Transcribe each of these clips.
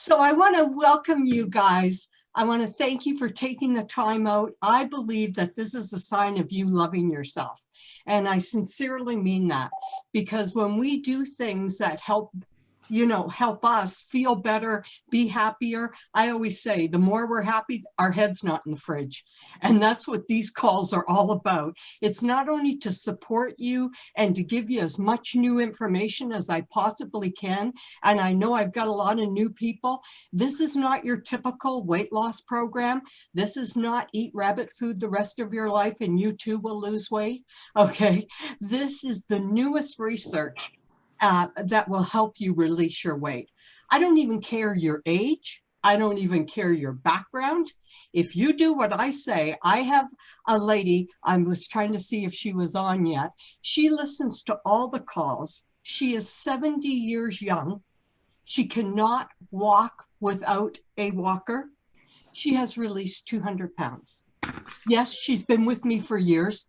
So I want to welcome you guys. I want to thank you for taking the time out. I believe that this is a sign of you loving yourself. And I sincerely mean that, because when we do things that help us feel better, be happier. I always say the more we're happy, our head's not in the fridge. And that's what these calls are all about. It's not only to support you and to give you as much new information as I possibly can. And I know I've got a lot of new people. This is not your typical weight loss program. This is not eat rabbit food the rest of your life and you too will lose weight. Okay. This is the newest research that will help you release your weight. I don't even care your age. I don't even care your background. If you do what I say, I have a lady, I was trying to see if she was on yet. She listens to all the calls. She is 70 years young. She cannot walk without a walker. She has released 200 pounds. Yes, she's been with me for years.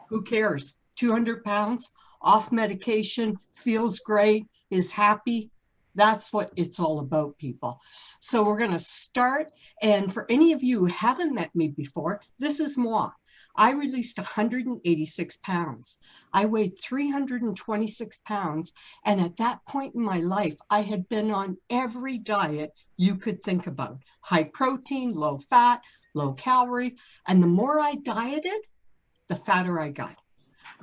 Who cares? 200 pounds. Off medication, feels great, is happy. That's what it's all about, people. So we're going to start. And for any of you who haven't met me before, this is moi. I released 186 pounds. I weighed 326 pounds. And at that point in my life, I had been on every diet you could think about. High protein, low fat, low calorie. And the more I dieted, the fatter I got.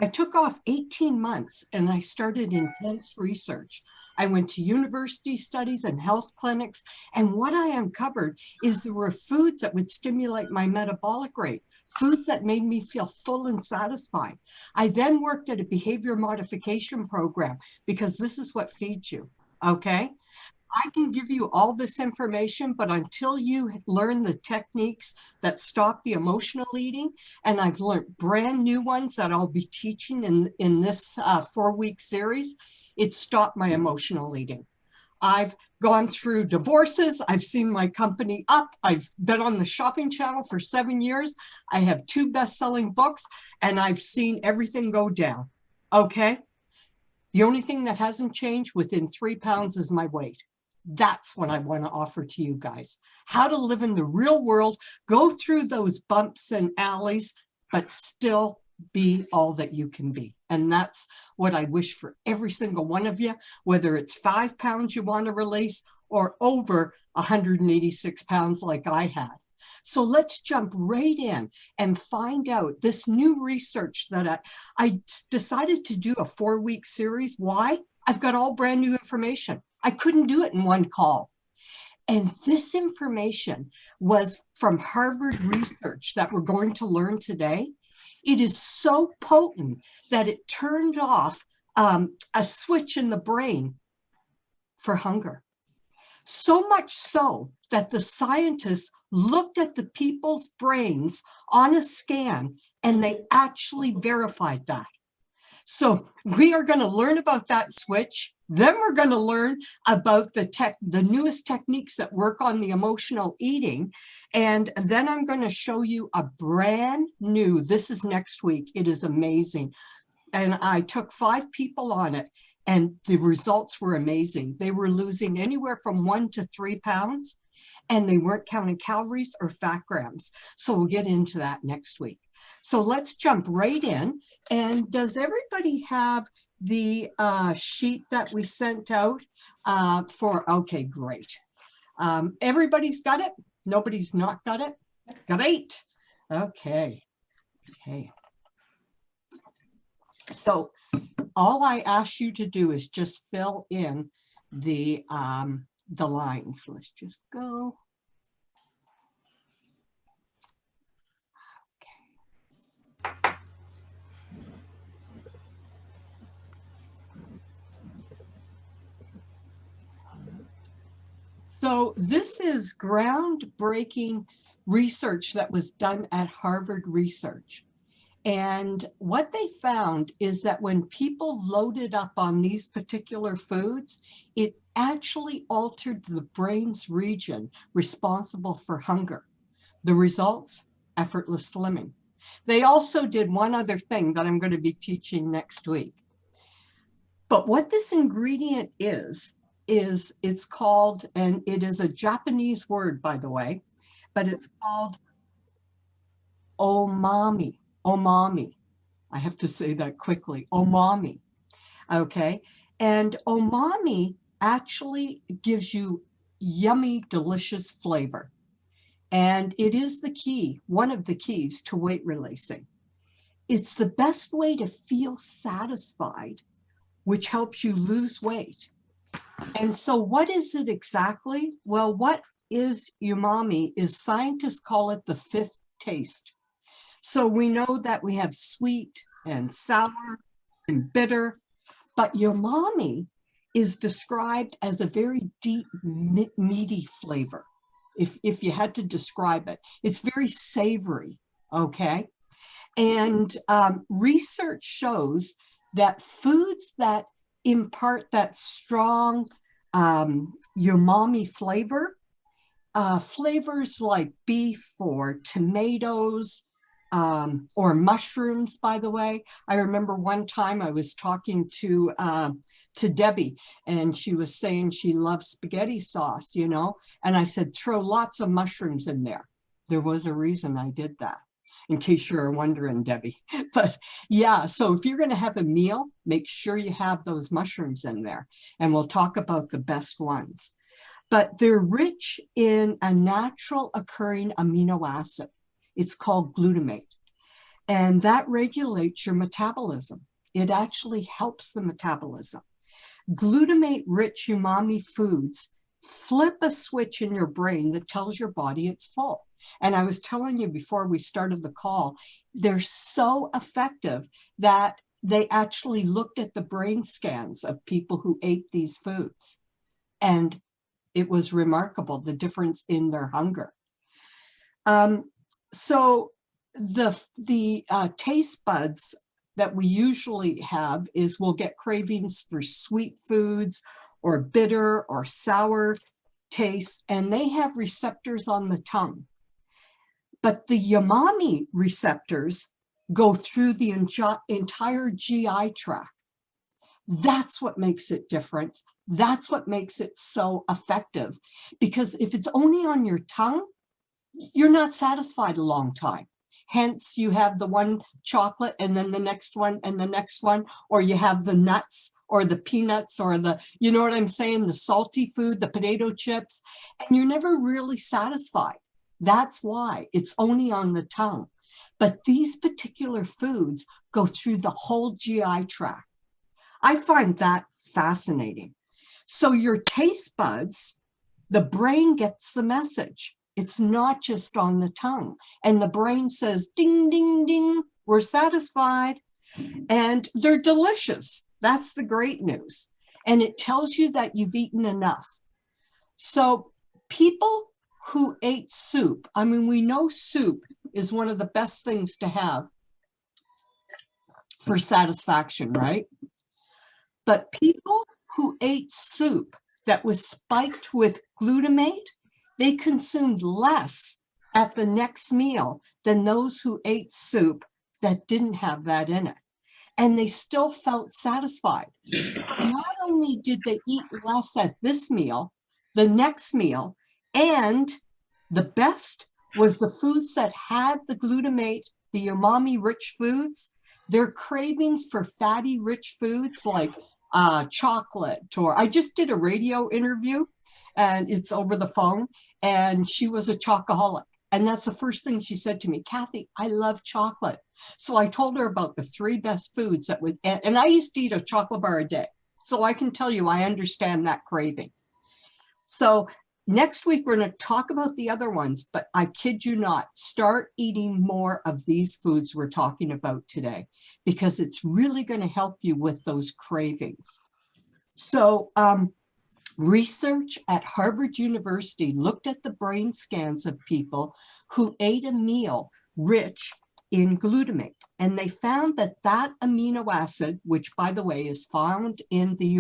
I took off 18 months and I started intense research. I went to university studies and health clinics, and what I uncovered is there were foods that would stimulate my metabolic rate, foods that made me feel full and satisfied. I then worked at a behavior modification program because this is what feeds you, okay? I can give you all this information, but until you learn the techniques that stop the emotional eating, and I've learned brand new ones that I'll be teaching in this 4-week series, it stopped my emotional eating. I've gone through divorces. I've seen my company up. I've been on the shopping channel for 7 years. I have 2 best-selling books, and I've seen everything go down, okay? The only thing that hasn't changed within 3 pounds is my weight. That's what I want to offer to you guys. How to live in the real world, go through those bumps and alleys, but still be all that you can be. And that's what I wish for every single one of you, whether it's 5 pounds you want to release or over 186 pounds like I had. So let's jump right in and find out this new research that I decided to do a 4-week series. Why? I've got all brand new information. I couldn't do it in one call. And this information was from Harvard research that we're going to learn today. It is so potent that it turned off a switch in the brain for hunger. So much so that the scientists looked at the people's brains on a scan and they actually verified that. So we are going to learn about that switch. Then we're going to learn about the newest techniques that work on the emotional eating. And then I'm going to show you a brand new, this is next week. It is amazing. And I took 5 people on it and the results were amazing. They were losing anywhere from 1 to 3 pounds and they weren't counting calories or fat grams. So we'll get into that next week. So let's jump right in. And does everybody have the sheet that we sent out okay, great. Everybody's got it? Nobody's not got it? Great. Okay. So all I ask you to do is just fill in the lines. Let's just go. So this is groundbreaking research that was done at Harvard Research. And what they found is that when people loaded up on these particular foods, it actually altered the brain's region responsible for hunger. The results, effortless slimming. They also did one other thing that I'm going to be teaching next week. But what this ingredient is it's called, and it is a Japanese word, by the way, but it's called umami. Umami. I have to say that quickly. Umami. Okay. And umami actually gives you yummy, delicious flavor. And it is the key, one of the keys to weight releasing. It's the best way to feel satisfied, which helps you lose weight. And so what is it exactly? Well, what is umami is scientists call it the fifth taste. So we know that we have sweet and sour and bitter, but umami is described as a very deep, meaty flavor. If you had to describe it, it's very savory, okay? And research shows that foods that impart that strong umami flavor, flavors like beef or tomatoes, or mushrooms, by the way. I remember one time I was talking to Debbie, and she was saying she loves spaghetti sauce, you know, and I said, throw lots of mushrooms in there. There was a reason I did that, in case you're wondering, Debbie. But yeah, so if you're going to have a meal, make sure you have those mushrooms in there, and we'll talk about the best ones. But they're rich in a natural occurring amino acid. It's called glutamate, and that regulates your metabolism. It actually helps the metabolism. Glutamate-rich umami foods flip a switch in your brain that tells your body it's full. And I was telling you before we started the call, they're so effective that they actually looked at the brain scans of people who ate these foods. And it was remarkable, the difference in their hunger. So the taste buds that we usually have is we'll get cravings for sweet foods or bitter or sour tastes, and they have receptors on the tongue. But the umami receptors go through the entire GI tract. That's what makes it different. That's what makes it so effective. Because if it's only on your tongue, you're not satisfied a long time. Hence, you have the one chocolate and then the next one and the next one, or you have the nuts or the peanuts or the, you know what I'm saying, the salty food, the potato chips, and you're never really satisfied. That's why it's only on the tongue. But these particular foods go through the whole GI tract. I find that fascinating. So your taste buds, the brain gets the message. It's not just on the tongue. And the brain says, ding, ding, ding, we're satisfied. And they're delicious. That's the great news. And it tells you that you've eaten enough. So people who ate soup, I mean, we know soup is one of the best things to have for satisfaction, right? But people who ate soup that was spiked with glutamate, they consumed less at the next meal than those who ate soup that didn't have that in it. And they still felt satisfied. Not only did they eat less at this meal, the next meal, and the best was the foods that had the glutamate, the umami-rich foods, their cravings for fatty, rich foods like chocolate, or I just did a radio interview, and it's over the phone, and she was a chocoholic. And that's the first thing she said to me, Cathi, I love chocolate. So I told her about the 3 best foods that would, and I used to eat a chocolate bar a day. So I can tell you, I understand that craving. So next week, we're going to talk about the other ones, but I kid you not, start eating more of these foods we're talking about today, because it's really going to help you with those cravings. So research at Harvard University looked at the brain scans of people who ate a meal rich in glutamate, and they found that that amino acid, which by the way is found in the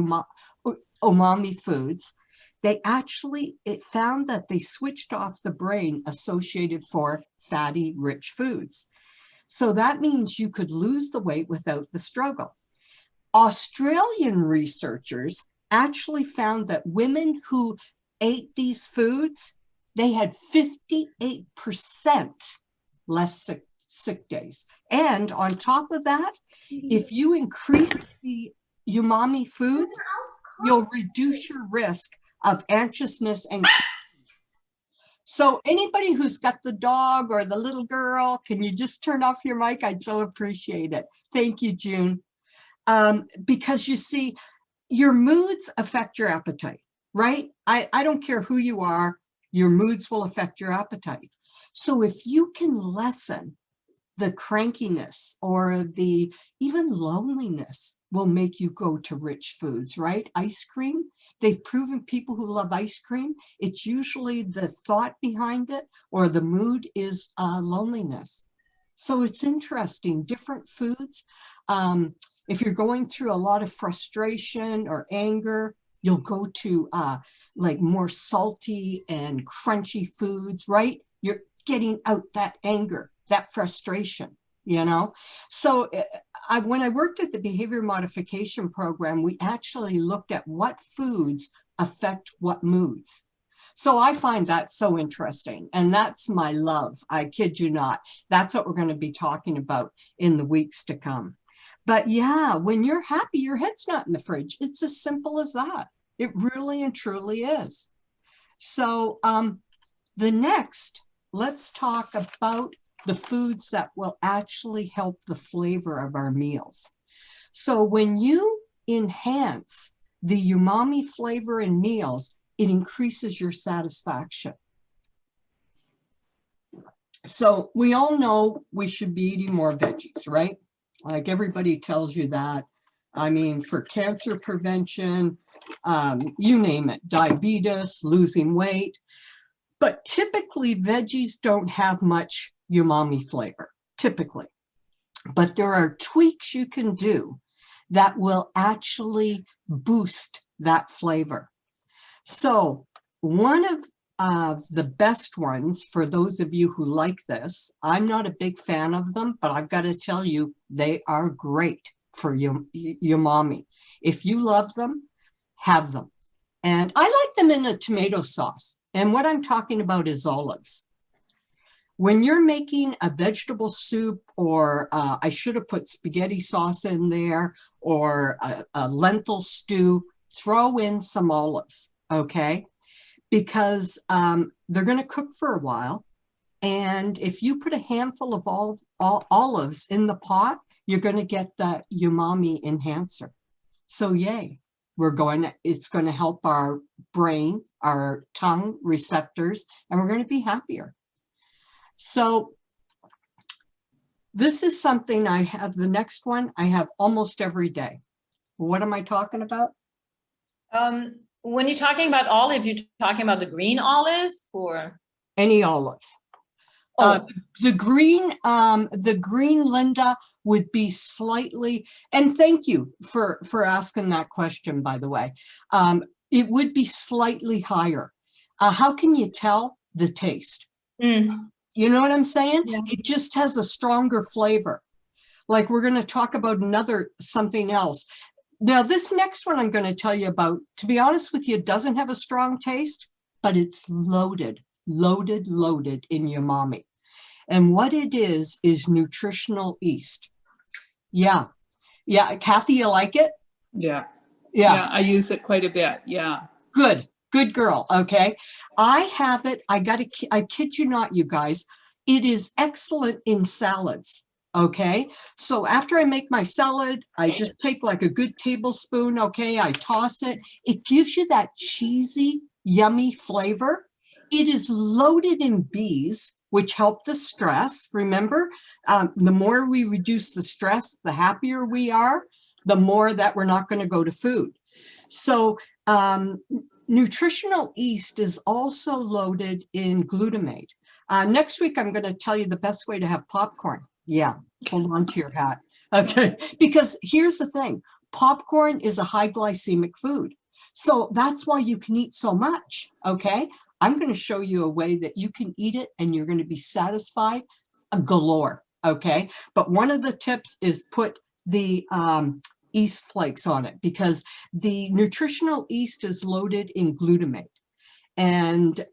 umami foods, it found that they switched off the brain associated for fatty rich foods. So that means you could lose the weight without the struggle. Australian researchers actually found that women who ate these foods, they had 58% less sick days. And on top of that, if you increase the umami foods, you'll reduce your risk of anxiousness and so anybody who's got the dog or the little girl, can you just turn off your mic? I'd so appreciate it. Thank you, June. Because you see, your moods affect your appetite, right? I don't care who you are, your moods will affect your appetite. So if you can lessen the crankiness or the even loneliness will make you go to rich foods, right? Ice cream, they've proven people who love ice cream, it's usually the thought behind it or the mood is loneliness. So it's interesting, different foods. If you're going through a lot of frustration or anger, you'll go to like more salty and crunchy foods, right? You're getting out that anger, that frustration, you know? So when I worked at the behavior modification program, we actually looked at what foods affect what moods. So I find that so interesting. And that's my love. I kid you not. That's what we're going to be talking about in the weeks to come. But yeah, when you're happy, your head's not in the fridge. It's as simple as that. It really and truly is. So let's talk about the foods that will actually help the flavor of our meals. So when you enhance the umami flavor in meals, it increases your satisfaction. So we all know we should be eating more veggies, right? Like everybody tells you that. I mean, for cancer prevention, you name it, diabetes, losing weight. But typically veggies don't have much umami flavor, typically. But there are tweaks you can do that will actually boost that flavor. So one of the best ones for those of you who like this, I'm not a big fan of them, but I've got to tell you, they are great for umami. If you love them, have them. And I like them in a tomato sauce. And what I'm talking about is olives. When you're making a vegetable soup, or I should have put spaghetti sauce in there, or a lentil stew, throw in some olives, okay? Because they're going to cook for a while. And if you put a handful of olives in the pot, you're going to get the umami enhancer. So yay. It's going to help our brain, our tongue receptors, and we're going to be happier. So this is something I have, the next one I have almost every day. What am I talking about? When you're talking about olive, you're talking about the green olive or? Any olives. Oh. The green, Linda, would be slightly, and thank you for asking that question, by the way. It would be slightly higher. How can you tell? The taste. Mm. You know what I'm saying? Yeah. It just has a stronger flavor. Like we're going to talk about something else. Now, this next one I'm going to tell you about, to be honest with you, doesn't have a strong taste, but it's loaded in umami. And what it is nutritional yeast. Yeah. Yeah. Kathy, you like it? Yeah. Yeah. Yeah, I use it quite a bit. Yeah. Good. Good girl. Okay. I have it. I kid you not, you guys. It is excellent in salads. Okay. So after I make my salad, I just take like a good tablespoon. Okay. I toss it. It gives you that cheesy, yummy flavor. It is loaded in bees, which help the stress. Remember, the more we reduce the stress, the happier we are, the more that we're not going to go to food. So nutritional yeast is also loaded in glutamate. Next week, I'm going to tell you the best way to have popcorn. Yeah, hold on to your hat. Okay, because here's the thing. Popcorn is a high glycemic food. So that's why you can eat so much, okay? I'm going to show you a way that you can eat it and you're going to be satisfied galore, okay? But one of the tips is put the yeast flakes on it because the nutritional yeast is loaded in glutamate. And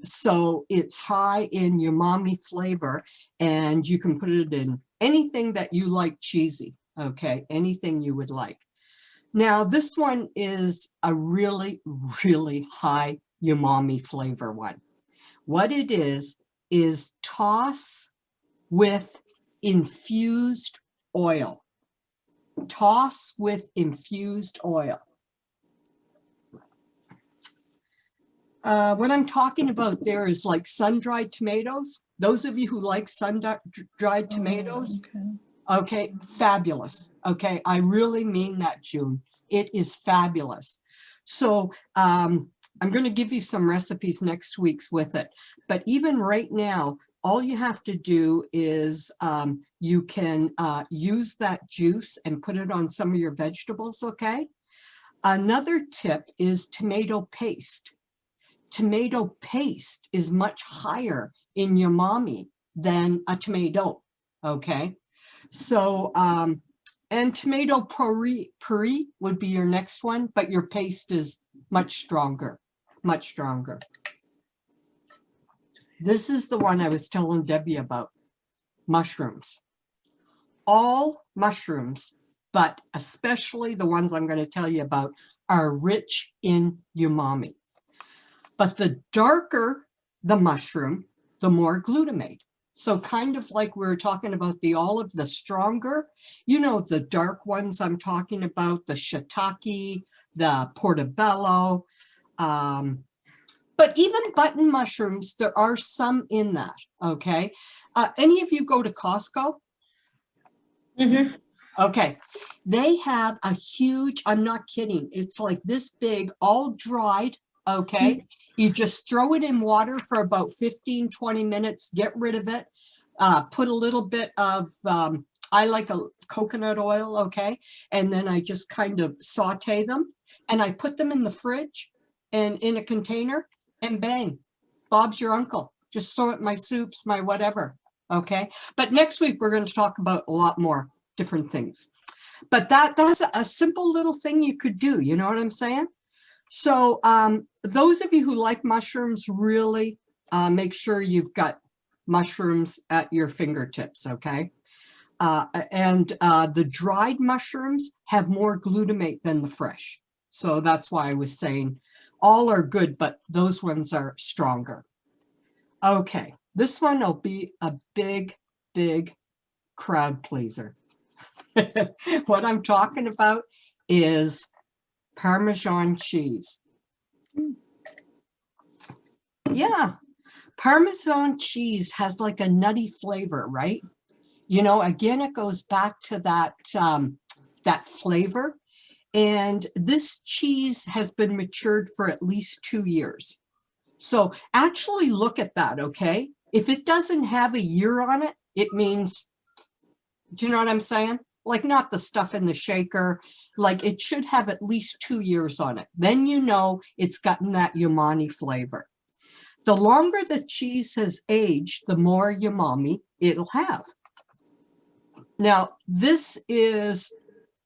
so it's high in umami flavor, and you can put it in anything that you like cheesy, okay? Anything you would like. Now, this one is a really, really high umami flavor one. What it is toss with infused oil. Toss with infused oil. What I'm talking about there is like sun-dried tomatoes. Those of you who like sun-dried tomatoes, okay, fabulous. Okay, I really mean that, June. It is fabulous. So I'm going to give you some recipes next week with it. But even right now, all you have to do is you can use that juice and put it on some of your vegetables, okay? Another tip is tomato paste. Tomato paste is much higher in umami than a tomato, okay? So, and tomato puree would be your next one, but your paste is much stronger, much stronger. This is the one I was telling Debbie about, mushrooms. All mushrooms, but especially the ones I'm going to tell you about, are rich in umami. But the darker the mushroom, the more glutamate. So kind of like we were talking about the olive, the stronger, you know, the dark ones I'm talking about, the shiitake, the portobello, but even button mushrooms, there are some in that, okay? Any of you go to Costco? Mm-hmm. Okay, they have a huge, I'm not kidding, it's like this big, all dried, okay? You just throw it in water for about 15, 20 minutes, get rid of it, put a little bit of, I like a coconut oil, okay? And then I just kind of saute them, and I put them in the fridge and in a container, and bang, Bob's your uncle. Just throw it in my soups, my whatever, okay? But next week, we're going to talk about a lot more different things. But that's a simple little thing you could do, you know what I'm saying? So those of you who like mushrooms, really make sure you've got mushrooms at your fingertips, okay? And the dried mushrooms have more glutamate than the fresh. So that's why I was saying all are good, but those ones are stronger. Okay, this one will be a big, big crowd pleaser. What I'm talking about is Parmesan cheese. Yeah, Parmesan cheese has like a nutty flavor, right? You know, again, it goes back to that, that flavor. And this cheese has been matured for at least 2 years. So actually look at that, okay? If it doesn't have a year on it, it means, do you know what I'm saying? Like not the stuff in the shaker, like it should have at least 2 years on it. Then you know it's gotten that umami flavor. The longer the cheese has aged, the more umami it'll have. Now, this is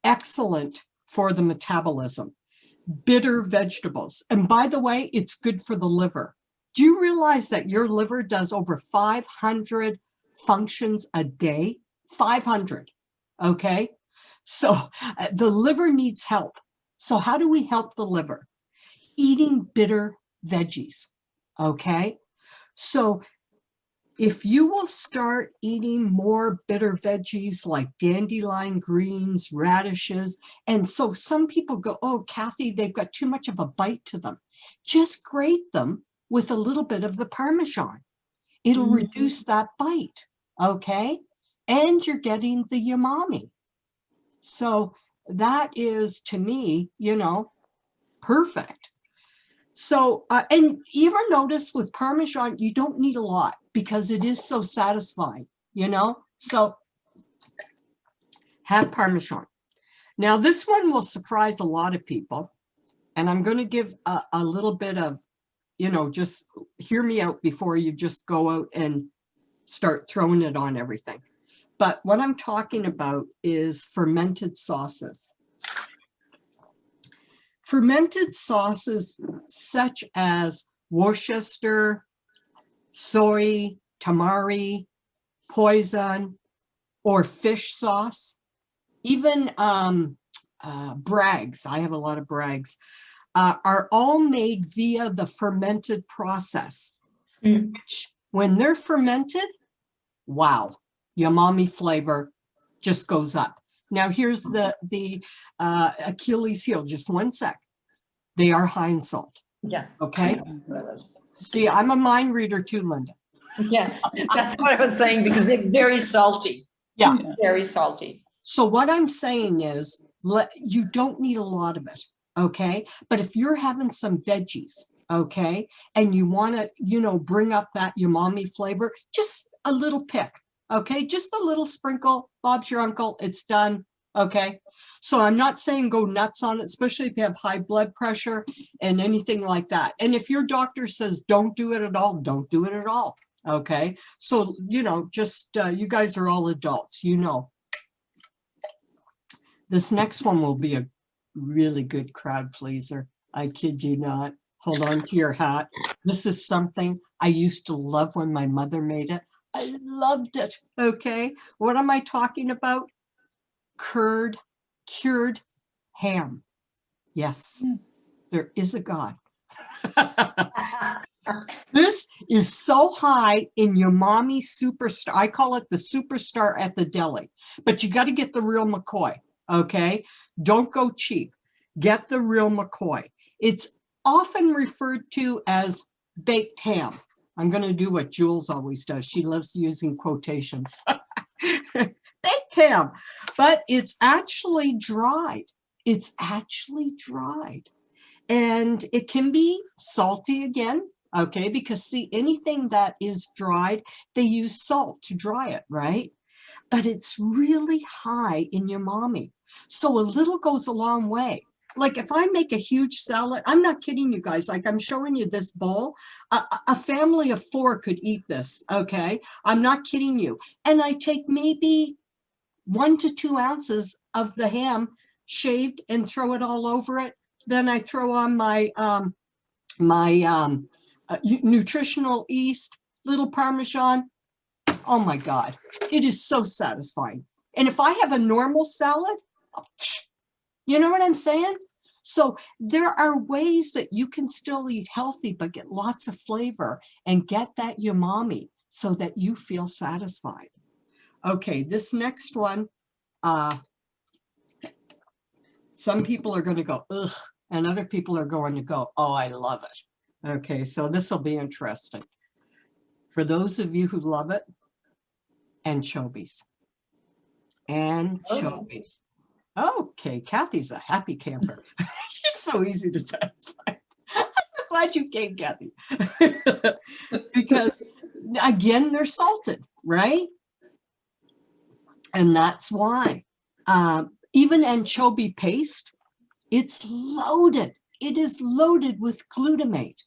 excellent for the metabolism. Bitter vegetables. And by the way, it's good for the liver. Do you realize that your liver does over 500 functions a day? 500. Okay, so the liver needs help. So how do we help the liver? Eating bitter veggies, okay? So if you will start eating more bitter veggies like dandelion greens, radishes, and so some people go, oh, Cathi, they've got too much of a bite to them. Just grate them with a little bit of the Parmesan. It'll reduce that bite, okay? And you're getting the umami. So that is, to me, you know, perfect. So, and you ever notice with Parmesan, you don't need a lot because it is so satisfying, you know? So have Parmesan. Now, this one will surprise a lot of people. And I'm going to give a little bit of, you know, just hear me out before you just go out and start throwing it on everything. But what I'm talking about is fermented sauces. Fermented sauces such as Worcester, soy, tamari, poison, or fish sauce, even Bragg's, I have a lot of Bragg's, are all made via the fermented process. Which, when they're fermented, wow, umami flavor just goes up. Now here's the Achilles heel, just one sec. They are high in salt. Yeah. Okay. See, I'm a mind reader too, Linda. Yeah, that's what I was saying, because they're very salty. Yeah. Very salty. So what I'm saying is, you don't need a lot of it, okay? But if you're having some veggies, okay, and you want to, you know, bring up that umami flavor, just a little pick, okay? Just a little sprinkle. Bob's your uncle. It's done, okay? So I'm not saying go nuts on it, especially if you have high blood pressure and anything like that. And if your doctor says don't do it at all, don't do it at all, okay? So, you know, just you guys are all adults, you know. This next one will be a really good crowd pleaser. I kid you not. Hold on to your hat. This is something I used to love when my mother made it. I loved it, okay? What am I talking about? Cured ham. Yes, there is a God. This is so high in umami superstar. I call it the superstar at the deli, but you got to get the real McCoy, okay? Don't go cheap. Get the real McCoy. It's often referred to as baked ham. I'm going to do what Jules always does. She loves using quotations. Baked ham, but it's actually dried. It's actually dried. And it can be salty again, okay? Because see, anything that is dried, they use salt to dry it, right? But it's really high in umami. So a little goes a long way. Like if I make a huge salad, I'm not kidding you guys, like I'm showing you this bowl, a family of 4 could eat this, okay? I'm not kidding you. And I take maybe 1 to 2 ounces of the ham shaved and throw it all over it. Then I throw on my nutritional yeast, little Parmesan. Oh my God, it is so satisfying. And if I have a normal salad, you know what I'm saying? So there are ways that you can still eat healthy, but get lots of flavor and get that umami so that you feel satisfied. Okay, this next one, some people are going to go, ugh, and other people are going to go, oh, I love it. Okay, so this will be interesting. For those of you who love it, anchovies. Anchovies. Okay, Kathy's a happy camper. She's so easy to satisfy. I'm so glad you came, Kathy. Because, again, they're salted, right? And that's why. Even anchovy paste, it's loaded. It is loaded with glutamate.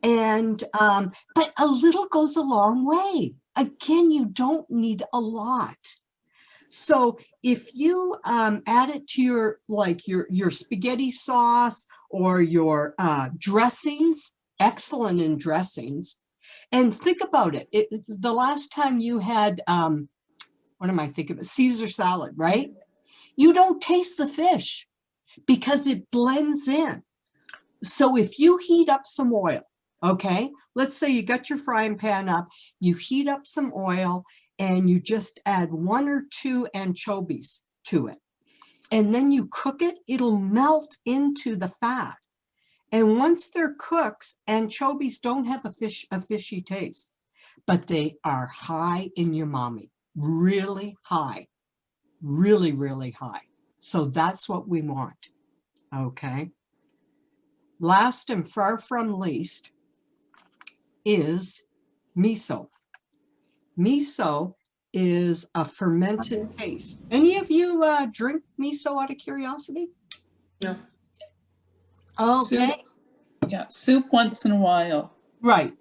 And, but a little goes a long way. Again, you don't need a lot. So if you add it to your, like your spaghetti sauce or your dressings, excellent in dressings, and think about it. The last time you had, what am I thinking of? Caesar salad, right? You don't taste the fish because it blends in. So if you heat up some oil, okay, let's say you got your frying pan up, you heat up some oil, and you just add 1 or 2 anchovies to it. And then you cook it, it'll melt into the fat. And once they're cooked, anchovies don't have a fishy taste, but they are high in umami, really high, really, really high. So that's what we want, okay? Last and far from least is miso. Miso is a fermented paste. Any of you drink miso out of curiosity? No. Okay. Soup, yeah, soup once in a while. Right.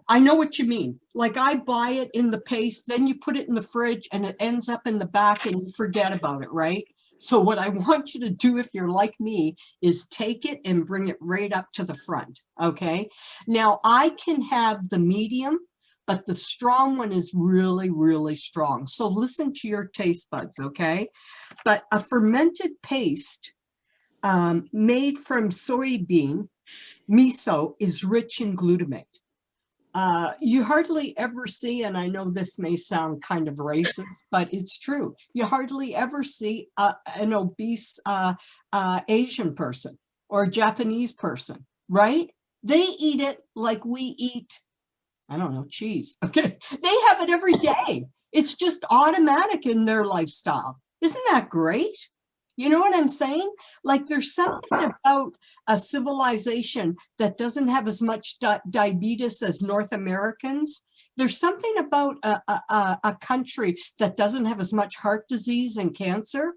I know what you mean. Like I buy it in the paste, then you put it in the fridge and it ends up in the back and you forget about it, right? So what I want you to do, if you're like me, is take it and bring it right up to the front, okay? Now, I can have the medium, but the strong one is really, really strong. So listen to your taste buds, okay? But a fermented paste made from soybean miso is rich in glutamate. You hardly ever see, and I know this may sound kind of racist, but it's true. You hardly ever see an obese Asian person or Japanese person, right? They eat it like we eat, I don't know, cheese. Okay, they have it every day. It's just automatic in their lifestyle. Isn't that great? You know what I'm saying? Like there's something about a civilization that doesn't have as much diabetes as North Americans. There's something about a country that doesn't have as much heart disease and cancer.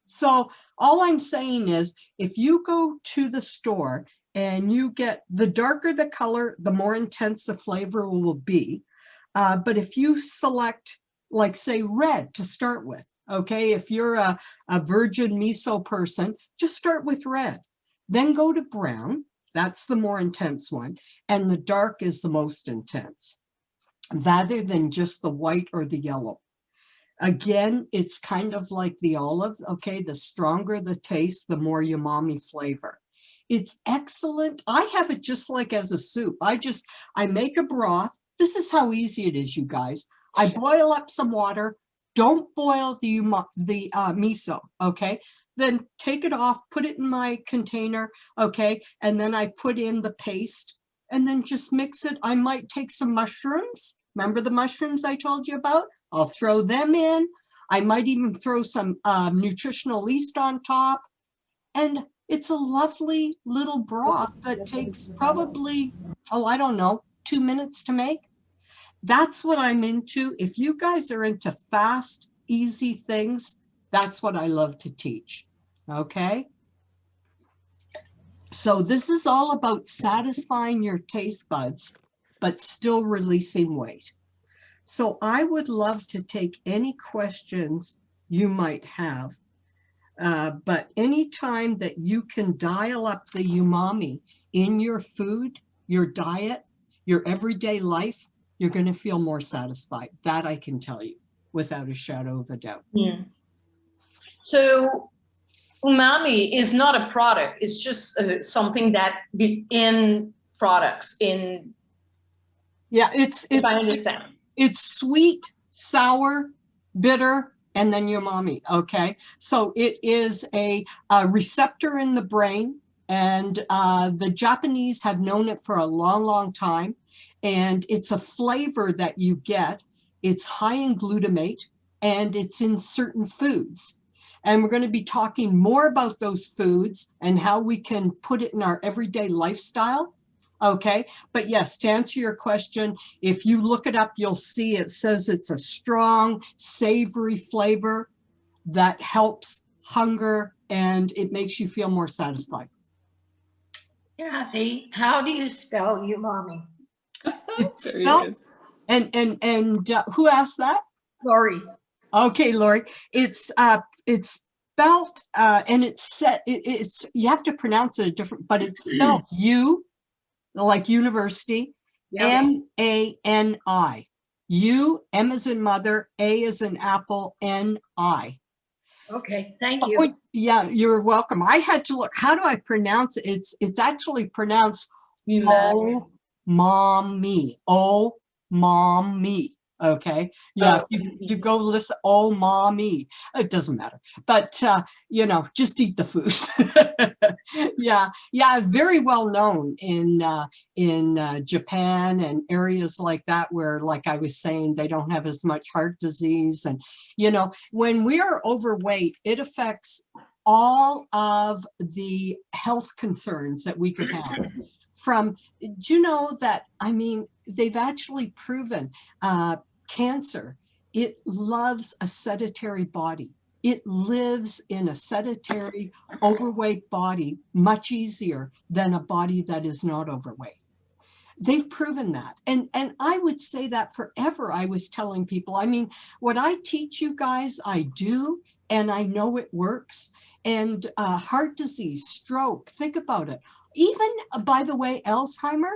So all I'm saying is, if you go to the store and you get, the darker the color, the more intense the flavor will be. But if you select, like say red to start with, okay, if you're a virgin miso person, just start with red. Then go to brown. That's the more intense one. And the dark is the most intense, rather than just the white or the yellow. Again, it's kind of like the olive. Okay, the stronger the taste, the more umami flavor. It's excellent. I have it just like as a soup. I make a broth. This is how easy it is, you guys. I boil up some water. Don't boil the miso, okay? Then take it off, put it in my container, okay? And then I put in the paste and then just mix it. I might take some mushrooms. Remember the mushrooms I told you about? I'll throw them in. I might even throw some nutritional yeast on top. And it's a lovely little broth that takes probably, oh, I don't know, 2 minutes to make. That's what I'm into. If you guys are into fast, easy things, that's what I love to teach. Okay? So this is all about satisfying your taste buds, but still releasing weight. So I would love to take any questions you might have. But anytime that you can dial up the umami in your food, your diet, your everyday life, you're going to feel more satisfied. That I can tell you without a shadow of a doubt. Yeah. So umami is not a product. It's just something that be in products in. Yeah, If I understand. It's sweet, sour, bitter, and then umami. Okay, so it is a receptor in the brain, and the Japanese have known it for a long, long time. And it's a flavor that you get. It's high in glutamate, and it's in certain foods. And we're going to be talking more about those foods and how we can put it in our everyday lifestyle. Okay, but yes, to answer your question, if you look it up, you'll see it says it's a strong, savory flavor that helps hunger and it makes you feel more satisfied. Cathi, how do you spell umami? It's There he spelled, is. and who asked that? Lori. Okay, Lori, it's spelled and it's set. It's you have to pronounce it a different, but it's spelled U, like university, Yep. M-A-N-I. U, M as in mother, A as in apple, N-I. Okay, thank you. Oh, yeah, you're welcome. I had to look. How do I pronounce it? It's actually pronounced Umami. Mommy. Oh, mommy. Okay. Yeah. Oh. You go listen. Oh, mommy. It doesn't matter. But, you know, just eat the food. Yeah. Yeah. Very well known in Japan and areas like that where, like I was saying, they don't have as much heart disease. And, you know, when we are overweight, it affects all of the health concerns that we could have. From, do you know that, I mean, they've actually proven cancer, it loves a sedentary body. It lives in a sedentary, overweight body much easier than a body that is not overweight. They've proven that. And I would say that forever. I was telling people, I mean, what I teach you guys, I do, and I know it works. And heart disease, stroke, think about it. Even, by the way, Alzheimer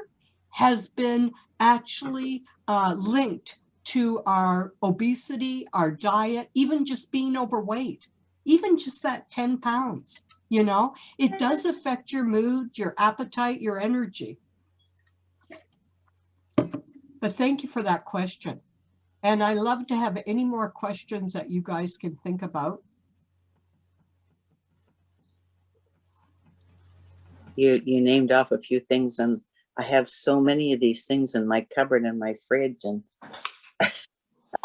has been actually linked to our obesity, our diet, even just being overweight, even just that 10 pounds, you know, it does affect your mood, your appetite, your energy. But thank you for that question. And I love to have any more questions that you guys can think about. You named off a few things, and I have so many of these things in my cupboard and my fridge, and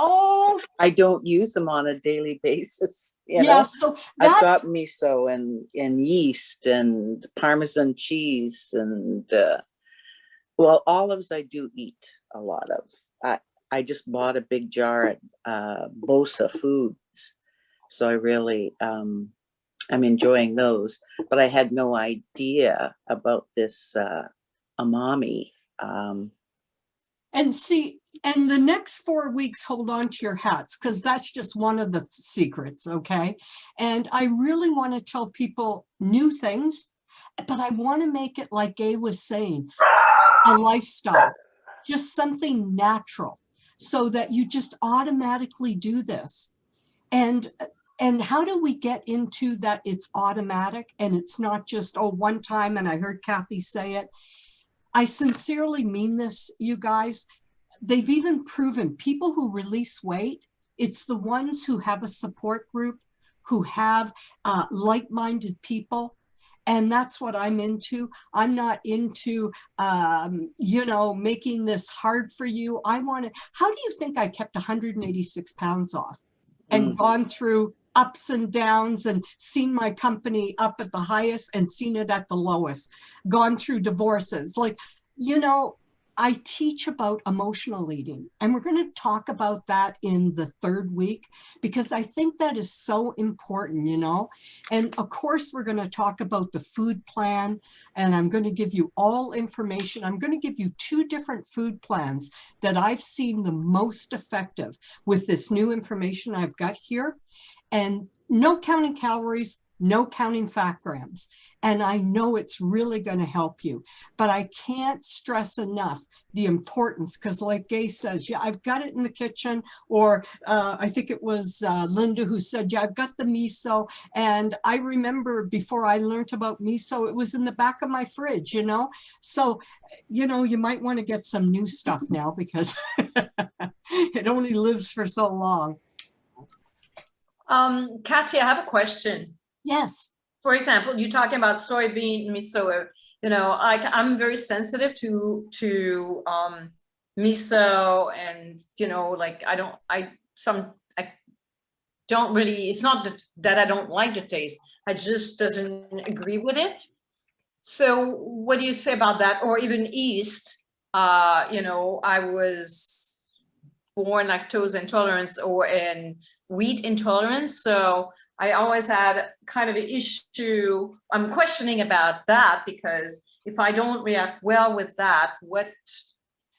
Oh, I don't use them on a daily basis. You yeah, know, so I've that's, got miso and yeast and Parmesan cheese and well, olives I do eat a lot of. I just bought a big jar at Bosa Foods, so I really I'm enjoying those. But I had no idea about this umami. and see, and the next 4 weeks, hold on to your hats, because that's just one of the secrets, okay? And I really want to tell people new things, but I want to make it, like Gay was saying, a lifestyle, just something natural, so that you just automatically do this. And how do we get into that it's automatic and it's not just, oh, one time, and I heard Cathi say it. I sincerely mean this, you guys. They've even proven people who release weight, it's the ones who have a support group, who have like-minded people. And that's what I'm into. I'm not into, you know, making this hard for you. I want to, how do you think I kept 186 pounds off and gone through ups and downs and seen my company up at the highest and seen it at the lowest, gone through divorces? Like, you know, I teach about emotional eating, and we're going to talk about that in the 3rd week, because I think that is so important, you know. And of course, we're going to talk about the food plan, and I'm going to give you all information. I'm going to give you 2 different food plans that I've seen the most effective with this new information I've got here. And no counting calories, no counting fat grams. And I know it's really going to help you, but I can't stress enough the importance, because like Gay says, yeah, I've got it in the kitchen, or I think it was Linda who said, yeah, I've got the miso. And I remember before I learned about miso, it was in the back of my fridge, you know? So, you know, you might want to get some new stuff now, because it only lives for so long. Cathi, I have a question. Yes. For example, you're talking about soybean miso. You know, I'm very sensitive to miso, and you know, like I don't really. It's not that I don't like the taste. I just doesn't agree with it. So, what do you say about that? Or even yeast? You know, I was born lactose intolerance and wheat intolerance, so I always had kind of an issue. I'm questioning about that, because if I don't react well with that, what?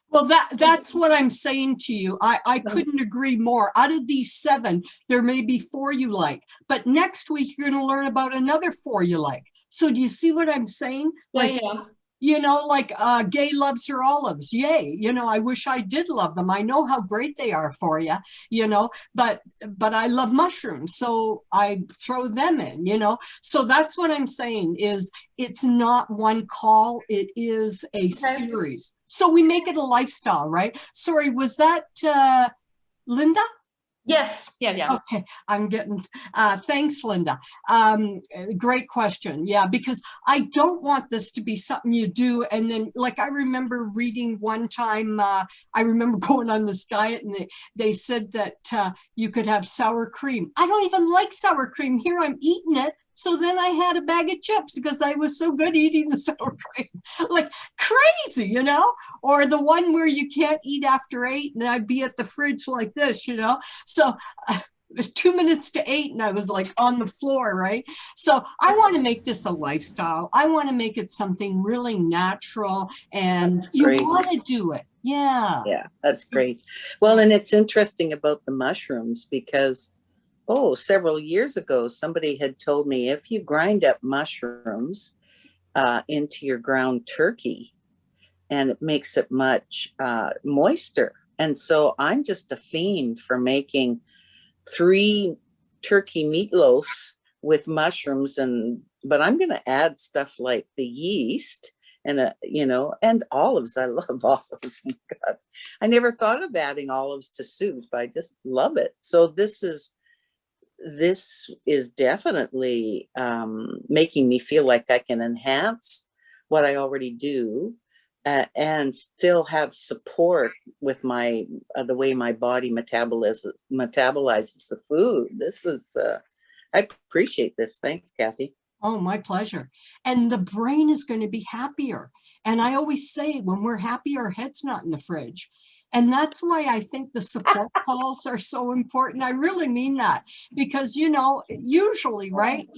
Well, that's what I'm saying to you. I couldn't agree more. Out of these 7, there may be 4 you like, but next week you're going to learn about another 4 you like. So do you see what I'm saying? Like, Yeah. you know, like Gay loves her olives. Yay. You know, I wish I did love them. I know how great they are for you, you know, but I love mushrooms. So I throw them in, you know. So that's what I'm saying is it's not one call. It is a series. So we make it a lifestyle, right? Sorry, was that Linda? Yes. Yeah. Okay, I'm getting, thanks, Linda. Great question. Yeah, because I don't want this to be something you do. And then, like, I remember reading one time, I remember going on this diet, and they said that you could have sour cream. I don't even like sour cream. Here I'm eating it. So then I had a bag of chips because I was so good eating the sour cream. Like crazy, you know? Or the one where you can't eat after 8, and I'd be at the fridge like this, you know? So 2 minutes to 8, and I was like on the floor, right? So I want to make this a lifestyle. I want to make it something really natural, and you want to do it. Yeah. Yeah, that's great. Well, and it's interesting about the mushrooms, because several years ago, somebody had told me if you grind up mushrooms into your ground turkey, and it makes it much moister. And so I'm just a fiend for making 3 turkey meatloafs with mushrooms, but I'm going to add stuff like the yeast and and olives. I love olives. Oh my God. I never thought of adding olives to soup. I just love it. So this is definitely making me feel like I can enhance what I already do, and still have support with my the way my body metabolizes the food. This is I appreciate this. Thanks, Cathi. Oh, my pleasure. And the brain is going to be happier. And I always say, when we're happy, our head's not in the fridge. And that's why I think the support calls are so important. I really mean that, because, usually, right,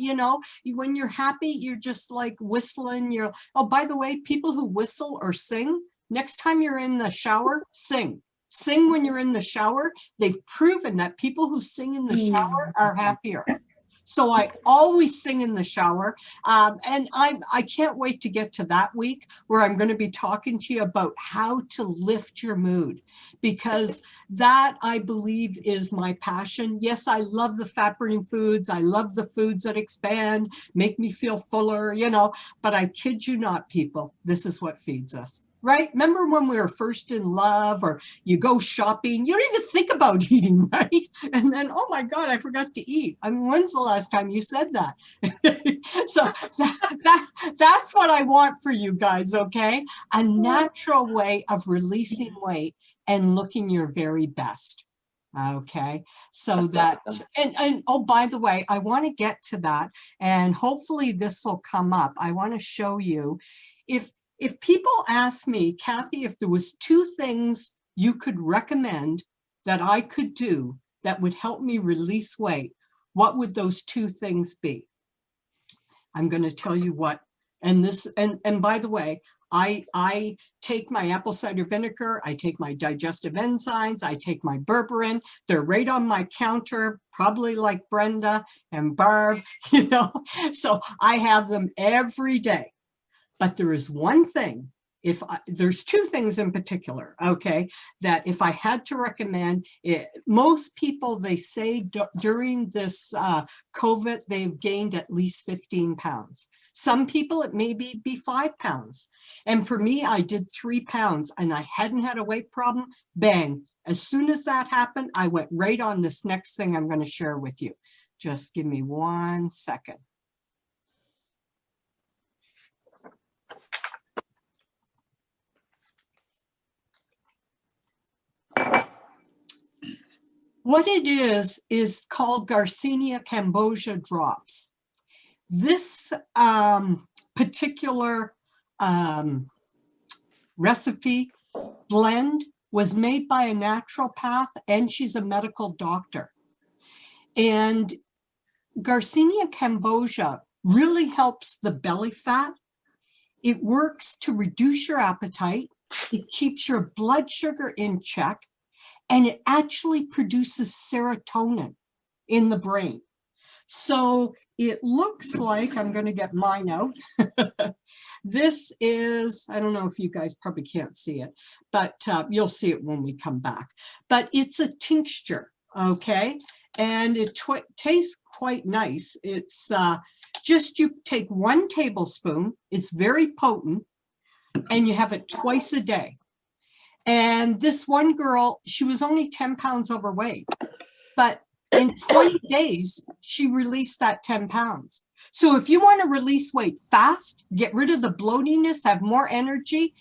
when you're happy, you're just like whistling. Oh, by the way, people who whistle or sing, next time you're in the shower, sing. Sing when you're in the shower. They've proven that people who sing in the shower are happier. So I always sing in the shower. And I can't wait to get to that week where I'm going to be talking to you about how to lift your mood, because that, I believe, is my passion. Yes, I love the fat burning foods. I love the foods that expand, make me feel fuller, but I kid you not, people, this is what feeds us. Right? Remember when we were first in love, or you go shopping, you don't even think about eating, right? And then, oh my God, I forgot to eat. I mean, when's the last time you said that? So that's what I want for you guys, okay? A natural way of releasing weight and looking your very best. Okay, so that, and oh, by the way, I want to get to that, and hopefully this will come up. I want to show you, if people ask me, Cathi, if there was 2 things you could recommend that I could do that would help me release weight, what would those 2 things be? I'm going to tell you what. And by the way, I take my apple cider vinegar, I take my digestive enzymes, I take my berberine. They're right on my counter, probably like Brenda and Barb, so I have them every day. But there is one thing, there's 2 things in particular, okay, that if I had to recommend, most people, they say during this COVID, they've gained at least 15 pounds. Some people, it may be 5 pounds. And for me, I did 3 pounds and I hadn't had a weight problem. Bang. As soon as that happened, I went right on this next thing I'm going to share with you. Just give me 1 second. What it is called Garcinia Cambogia drops. This particular recipe blend was made by a naturopath, and she's a medical doctor. And Garcinia Cambogia really helps the belly fat. It works to reduce your appetite. It keeps your blood sugar in check. And it actually produces serotonin in the brain. So it looks like, I'm going to get mine out. This is, I don't know if you guys probably can't see it, but you'll see it when we come back. But it's a tincture, okay? And it tastes quite nice. It's just, you take 1 tablespoon, it's very potent, and you have it twice a day. And this one girl, she was only 10 pounds overweight, but in 20 days, she released that 10 pounds. So if you want to release weight fast, get rid of the bloatiness, have more energy,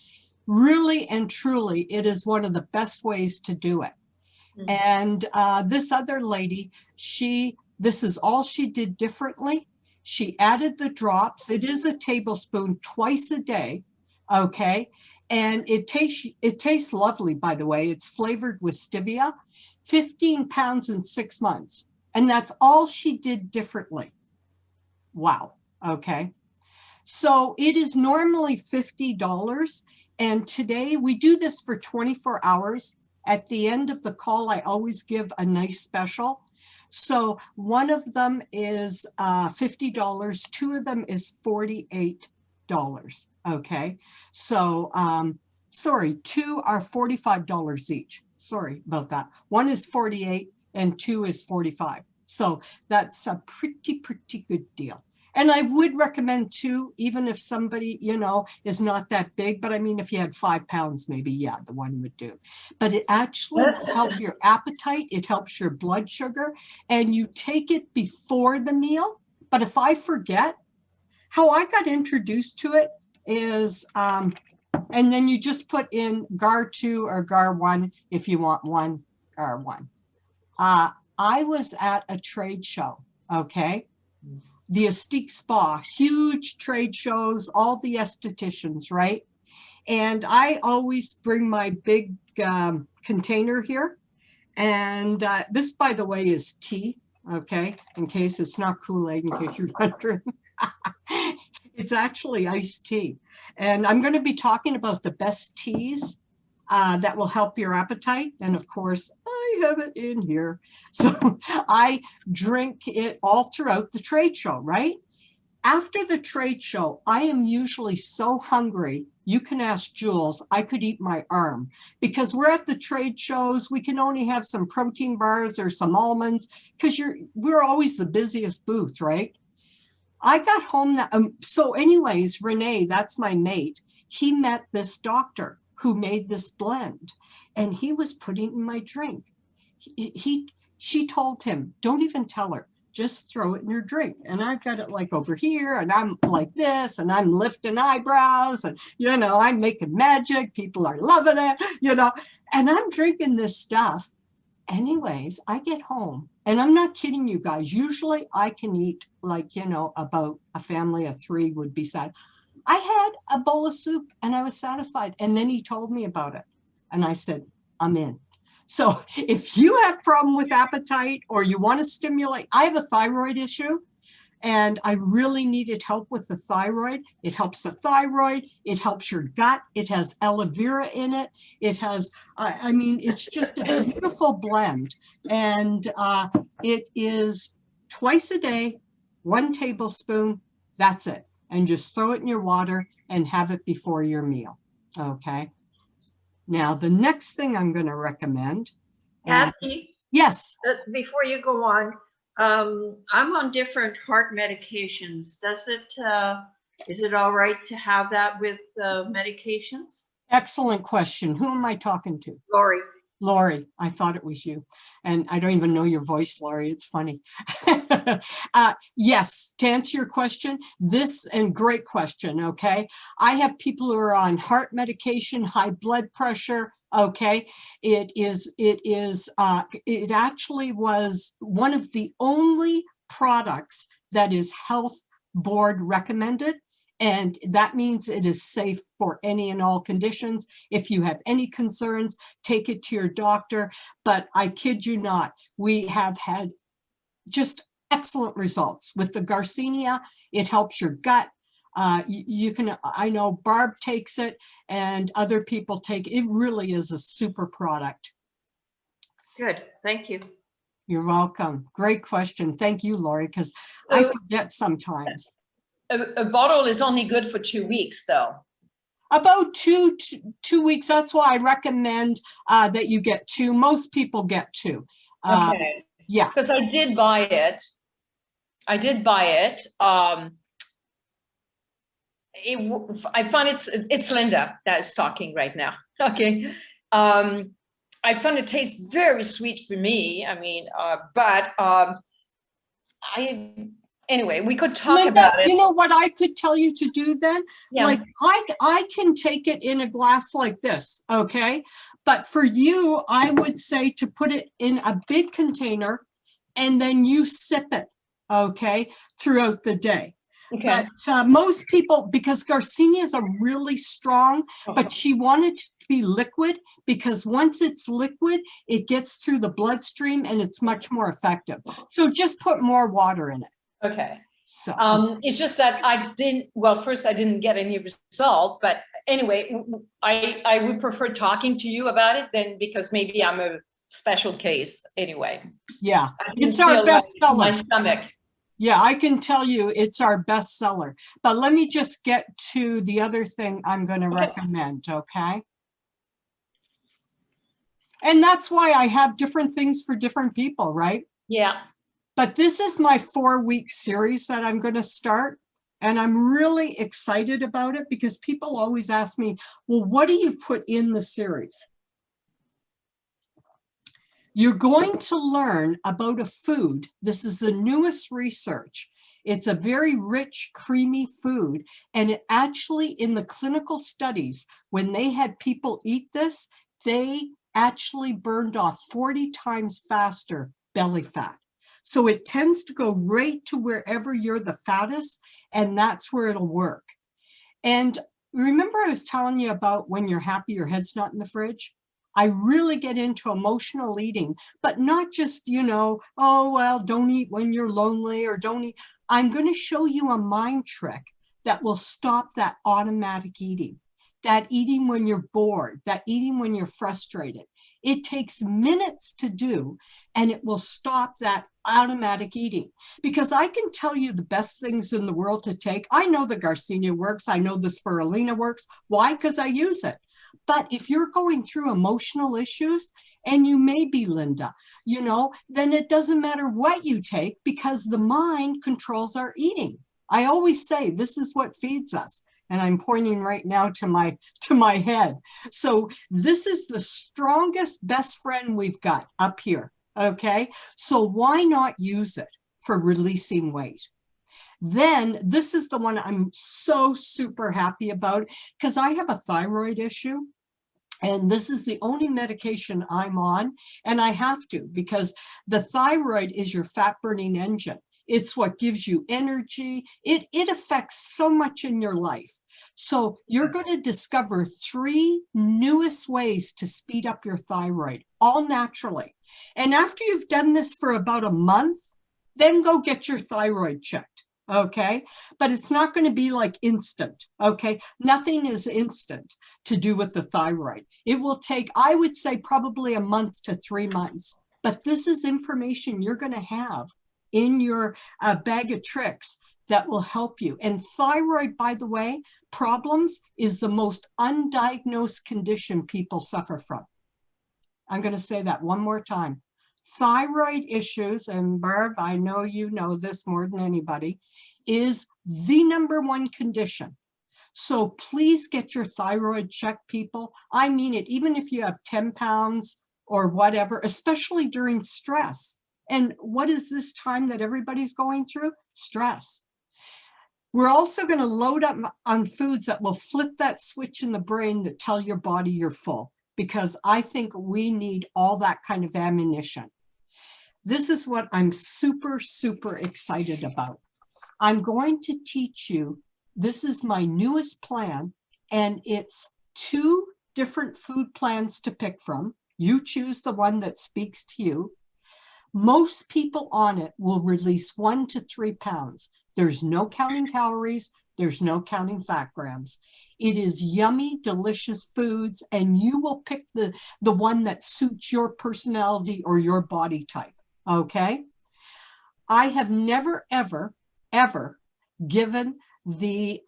really and truly, it is one of the best ways to do it. And this other lady, this is all she did differently. She added the drops. It is a tablespoon twice a day, okay? And it tastes lovely, by the way. It's flavored with stevia. 15 pounds in 6 months. And that's all she did differently. Wow. Okay. So it is normally $50. And today we do this for 24 hours. At the end of the call, I always give a nice special. So one of them is $50. Two of them is $48. Okay. So, sorry, two are $45 each. Sorry about that. One is 48 and two is 45. So that's a pretty good deal. And I would recommend two, even if somebody, you know, is not that big. But I mean, if you had 5 pounds, maybe, yeah, the one would do. But it actually will help your appetite. It helps your blood sugar. And you take it before the meal. But if I forget, how I got introduced to it is, and then you just put in GAR2 or GAR1 if you want one GAR1. I was at a trade show, okay? The Estique Spa, huge trade shows, all the estheticians, right? And I always bring my big container here. And this, by the way, is tea, okay? In case it's not Kool-Aid, in case you're wondering. It's actually iced tea. And I'm going to be talking about the best teas that will help your appetite. And of course, I have it in here. So I drink it all throughout the trade show, right? After the trade show, I am usually so hungry. You can ask Jules, I could eat my arm because we're at the trade shows. We can only have some protein bars or some almonds because we're always the busiest booth, right? I got home. So anyways, Renee, that's my mate. He met this doctor who made this blend and he was putting it in my drink. She told him, don't even tell her, just throw it in your drink. And I've got it like over here and I'm like this and I'm lifting eyebrows and, you know, I'm making magic. People are loving it, you know, and I'm drinking this stuff. Anyways, I get home and I'm not kidding you guys. Usually I can eat like, you know, about a family of 3 would be sad. I had a bowl of soup and I was satisfied. And then he told me about it. And I said, I'm in. So if you have problem with appetite or you want to stimulate, I have a thyroid issue and I really needed help with the thyroid. It helps the thyroid. It helps your gut. It has aloe vera in it. It has, I mean, it's just a beautiful blend. And it is twice a day, 1 tablespoon, that's it. And just throw it in your water and have it before your meal, okay? Now, the next thing I'm going to recommend. Kathy, Yes. before you go on, I'm on different heart medications. Is it all right to have that with medications? Excellent question. Who am I talking to? Lori. Lori, I thought it was you. And I don't even know your voice, Lori. It's funny. Yes, to answer your question, great question, okay? I have people who are on heart medication, high blood pressure, okay? It actually was one of the only products that is health board recommended. And that means it is safe for any and all conditions. If you have any concerns, take it to your doctor. But I kid you not, we have had just excellent results. With the Garcinia, it helps your gut. I know Barb takes it and other people take it. It really is a super product. Good, thank you. You're welcome. Great question. Thank you, Lori, because I forget sometimes. A bottle is only good for 2 weeks, though. About two weeks. That's why I recommend that you get 2. Most people get 2. Okay. Yeah. Because I did buy it. I find it's Linda that is talking right now. Okay. I find it tastes very sweet for me. I mean, anyway, we could talk Linda, about it. You know what I could tell you to do then? Yeah. Like I can take it in a glass like this, okay? But for you, I would say to put it in a big container and then you sip it, okay, throughout the day. Okay. But most people, because Garcinia are really strong, but she wanted it to be liquid because once it's liquid, it gets through the bloodstream and it's much more effective. So just put more water in it. Okay. So it's just that first I didn't get any result, but anyway, I would prefer talking to you about it then because maybe I'm a special case anyway. Yeah, I can it's our feel best like seller. my stomach. Yeah, I can tell you it's our best seller. But let me just get to the other thing I'm going to Okay. recommend, okay? And that's why I have different things for different people, right? Yeah. But this is my 4-week series that I'm going to start. And I'm really excited about it because people always ask me, well, what do you put in the series? You're going to learn about a food. This is the newest research. It's a very rich, creamy food. And it actually, in the clinical studies, when they had people eat this, they actually burned off 40 times faster belly fat. So it tends to go right to wherever you're the fattest, and that's where it'll work. And remember I was telling you about when you're happy, your head's not in the fridge? I really get into emotional eating, but not just, you know, oh, well, don't eat when you're lonely or don't eat. I'm going to show you a mind trick that will stop that automatic eating, that eating when you're bored, that eating when you're frustrated. It takes minutes to do, and it will stop that automatic eating. Because I can tell you the best things in the world to take. I know the Garcinia works. I know the spirulina works. Why? Because I use it. But if you're going through emotional issues, and you may be, Linda, you know, then it doesn't matter what you take because the mind controls our eating. I always say this is what feeds us. And I'm pointing right now to my head. So this is the strongest best friend we've got up here. Okay. So why not use it for releasing weight? Then this is the one I'm so super happy about because I have a thyroid issue. And this is the only medication I'm on, and I have to because the thyroid is your fat burning engine. It's what gives you energy. It affects so much in your life. So you're going to discover 3 newest ways to speed up your thyroid, all naturally. And after you've done this for about a month, then go get your thyroid checked. Okay, but it's not going to be like instant. Okay, nothing is instant to do with the thyroid. It will take, I would say, probably a month to 3 months. But this is information you're going to have in your bag of tricks that will help you. And thyroid, by the way, problems is the most undiagnosed condition people suffer from. I'm going to say that one more time. Thyroid issues, and Barb, I know you know this more than anybody, is the #1 condition. So please get your thyroid checked, people. I mean it, even if you have 10 pounds or whatever, especially during stress. And what is this time that everybody's going through? Stress. We're also going to load up on foods that will flip that switch in the brain that tell your body you're full, because I think we need all that kind of ammunition. This is what I'm super, super excited about. I'm going to teach you, this is my newest plan, and it's 2 different food plans to pick from. You choose the one that speaks to you. Most people on it will release 1 to 3 pounds. There's no counting calories. There's no counting fat grams. It is yummy, delicious foods, and you will pick the one that suits your personality or your body type, okay? I have never, ever, ever given the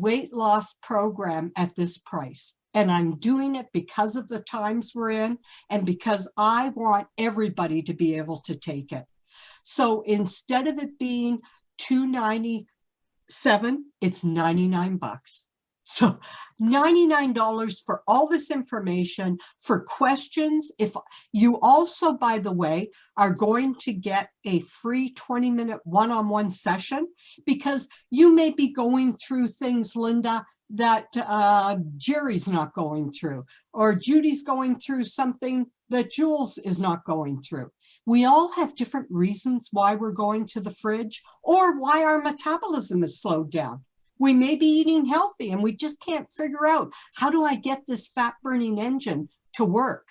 weight loss program at this price. And I'm doing it because of the times we're in and because I want everybody to be able to take it. So instead of it being $297, it's $99. So $99 for all this information, for questions. If you also, by the way, are going to get a free 20-minute one-on-one session, because you may be going through things, Linda, that Jerry's not going through, or Judy's going through something that Jules is not going through. We all have different reasons why we're going to the fridge or why our metabolism is slowed down. We may be eating healthy and we just can't figure out, how do I get this fat burning engine to work?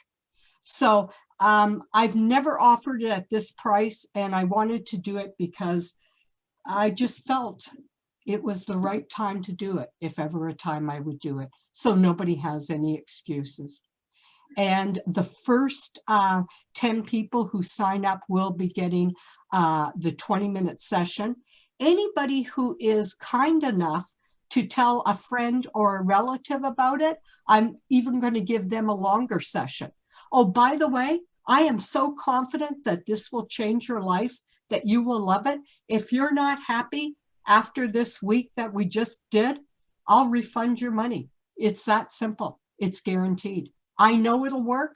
So I've never offered it at this price, and I wanted to do it because I just felt it was the right time to do it, if ever a time I would do it. So nobody has any excuses. And the first 10 people who sign up will be getting the 20-minute session. Anybody who is kind enough to tell a friend or a relative about it, I'm even going to give them a longer session. Oh, by the way, I am so confident that this will change your life, that you will love it. If you're not happy after this week that we just did, I'll refund your money. It's that simple. It's guaranteed. I know it'll work,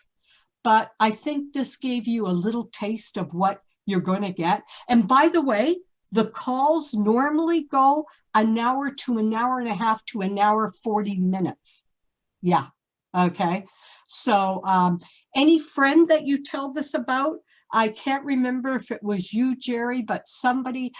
but I think this gave you a little taste of what you're going to get. And by the way, the calls normally go an hour to an hour and a half to an hour, 40 minutes. Yeah. Okay. So any friend that you tell this about, I can't remember if it was you, Jerry, but somebody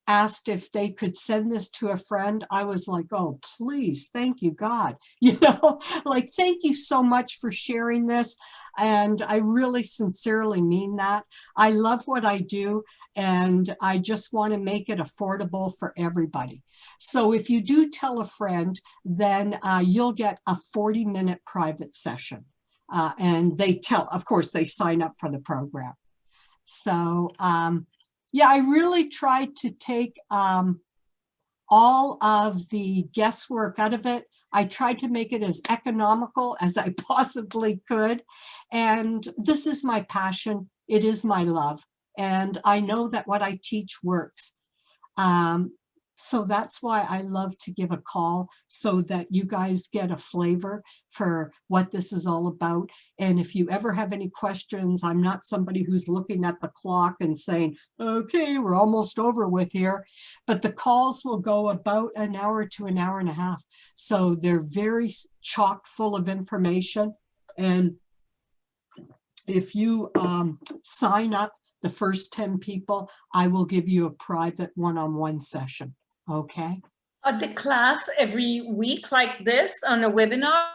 asked if they could send this to a friend. I was like, oh, please, thank you, God. You know, like, thank you so much for sharing this. And I really sincerely mean that. I love what I do, and I just want to make it affordable for everybody. So if you do tell a friend, then you'll get a 40-minute private session. And they tell, of course, they sign up for the program. So, yeah, I really tried to take all of the guesswork out of it. I tried to make it as economical as I possibly could. And this is my passion. It is my love. And I know that what I teach works. So that's why I love to give a call, so that you guys get a flavor for what this is all about. And if you ever have any questions, I'm not somebody who's looking at the clock and saying, okay, we're almost over with here. But the calls will go about an hour to an hour and a half. So they're very chock full of information. And if you sign up the first 10 people, I will give you a private one-on-one session. Okay. The class every week like this on a webinar?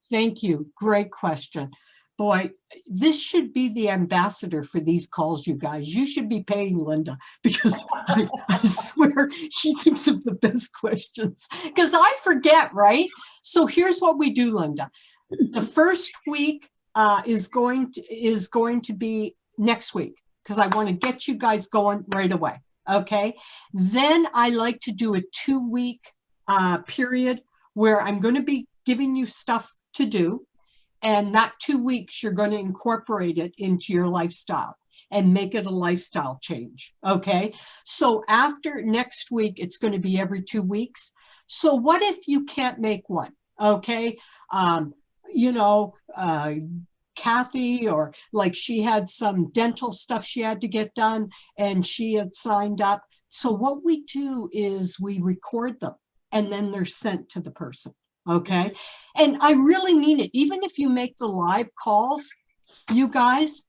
Thank you. Great question. Boy, this should be the ambassador for these calls, you guys. You should be paying Linda, because I swear she thinks of the best questions, because I forget, right? So here's what we do, Linda. The first week is going to be next week, because I want to get you guys going right away. Okay. Then I like to do a 2-week period where I'm going to be giving you stuff to do. And that 2 weeks, you're going to incorporate it into your lifestyle and make it a lifestyle change. Okay. So after next week, it's going to be every 2 weeks. So what if you can't make one? Okay. You know, Cathi, or like, she had some dental stuff she had to get done and she had signed up. So what we do is we record them and then they're sent to the person. Okay. And I really mean it. Even if you make the live calls, you guys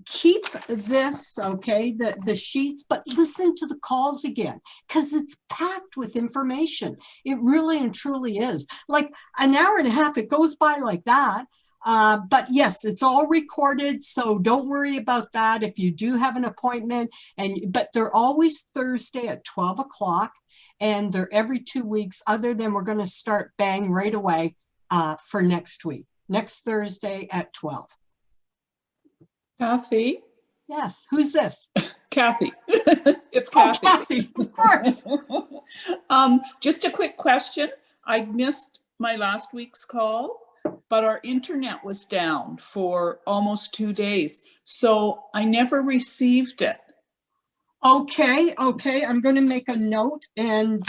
keep this, okay, the sheets, but listen to the calls again, because it's packed with information. It really and truly is. Like an hour and a half, it goes by like that. But yes, it's all recorded, so don't worry about that if you do have an appointment. But they're always Thursday at 12 o'clock, and they're every 2 weeks, other than we're going to start bang right away for next week, next Thursday at 12. Kathy? Yes, who's this? Kathy. It's Oh, Kathy. Kathy, of course. Just a quick question. I missed my last week's call, but our internet was down for almost 2 days. So I never received it. Okay, I'm going to make a note and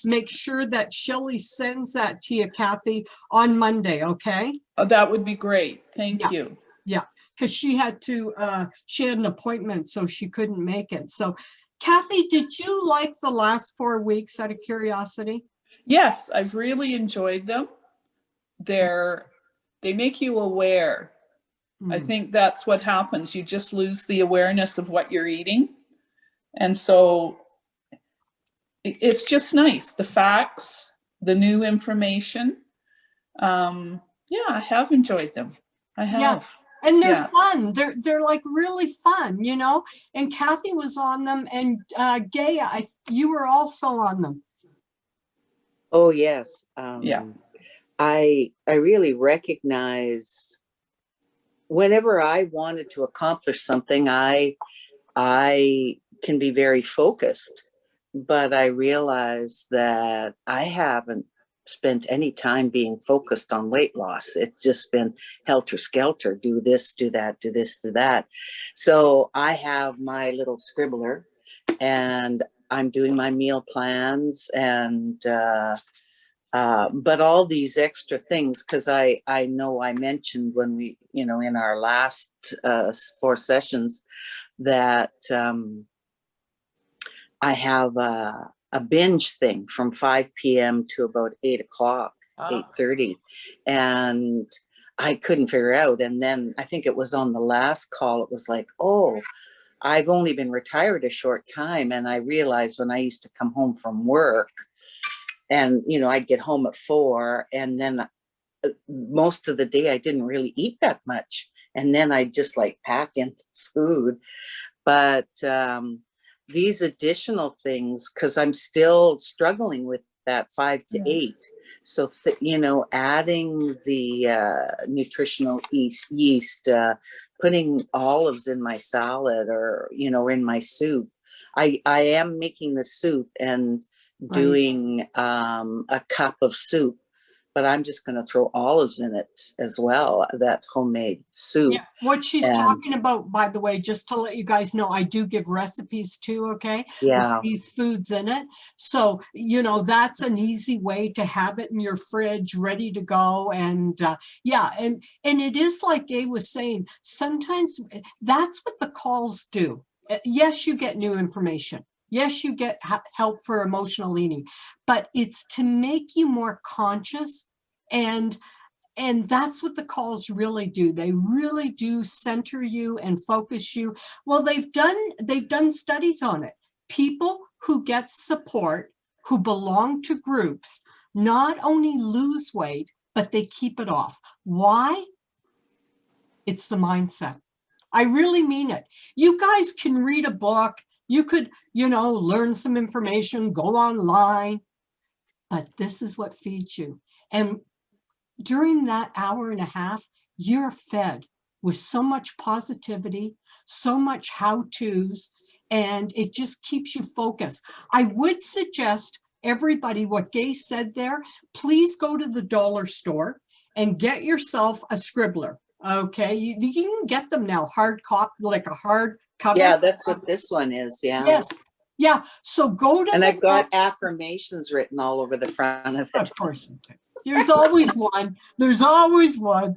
make sure that Shelley sends that to you, Kathy, on Monday, okay? Oh, that would be great. Thank you. Yeah, because she had an appointment, so she couldn't make it. So, Kathy, did you like the last 4 weeks, out of curiosity? Yes, I've really enjoyed them. They make you aware. I think that's what happens. You just lose the awareness of what you're eating. And so it's just nice. The facts, the new information. Yeah, I have enjoyed them. I have. Yeah. And they're fun. They're like really fun, you know. And Kathy was on them, and Gaia, you were also on them. Oh yes. Yeah. I really recognize whenever I wanted to accomplish something, I can be very focused, but I realize that I haven't spent any time being focused on weight loss. It's just been helter skelter, do this, do that, do this, do that. So I have my little scribbler and I'm doing my meal plans and, but all these extra things, because I know I mentioned when we, in our last 4 sessions that I have a binge thing from 5 p.m. to about 8 o'clock, 8:30. And I couldn't figure out. And then I think it was on the last call, it was like, oh, I've only been retired a short time. And I realized when I used to come home from work and, I'd get home at 4 and then most of the day I didn't really eat that much. And then I just like pack in food. But these additional things, because I'm still struggling with that 5 to 8. So, adding the nutritional yeast, putting olives in my salad or, in my soup. I am making the soup and doing a cup of soup, but I'm just going to throw olives in it as well, that homemade soup. Yeah, what she's talking about, by the way, just to let you guys know, I do give recipes too, okay? Yeah. With these foods in it. So, that's an easy way to have it in your fridge, ready to go. And and it is like Gabe was saying, sometimes that's what the calls do. Yes, you get new information. Yes, you get help for emotional eating, but it's to make you more conscious, and that's what the calls really do. They really do center you and focus you. Well, they've done studies on it. People who get support, who belong to groups, not only lose weight, but they keep it off. Why? It's the mindset. I really mean it. You guys can read a book. You could, learn some information, go online, but this is what feeds you. And during that hour and a half, you're fed with so much positivity, so much how-tos, and it just keeps you focused. I would suggest everybody, what Gay said there, please go to the dollar store and get yourself a scribbler. Okay, you can get them now, hard copy, like a hard cover. Yeah, that's what this one is. Yeah. Yes. Yeah. So go to. And I've got affirmations written all over the front of it. Of course you do. There's always one. There's always one.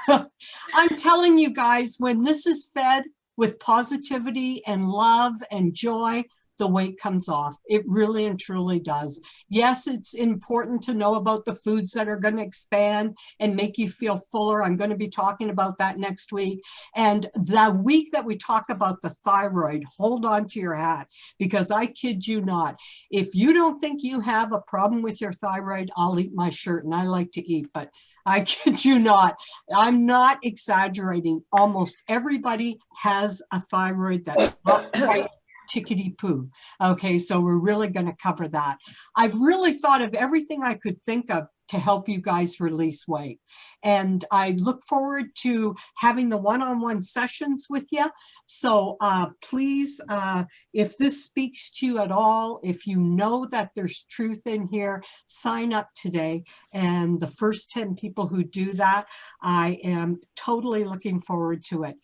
I'm telling you guys, when this is fed with positivity and love and joy, the weight comes off. It really and truly does. Yes, it's important to know about the foods that are going to expand and make you feel fuller. I'm going to be talking about that next week. And the week that we talk about the thyroid, hold on to your hat, because I kid you not. If you don't think you have a problem with your thyroid, I'll eat my shirt, and I like to eat, but I kid you not. I'm not exaggerating. Almost everybody has a thyroid that's not quite tickety-poo. Okay, so we're really going to cover that. I've really thought of everything I could think of to help you guys release weight. And I look forward to having the one-on-one sessions with you. So please, if this speaks to you at all, if you know that there's truth in here, sign up today. And the first 10 people who do that, I am totally looking forward to it.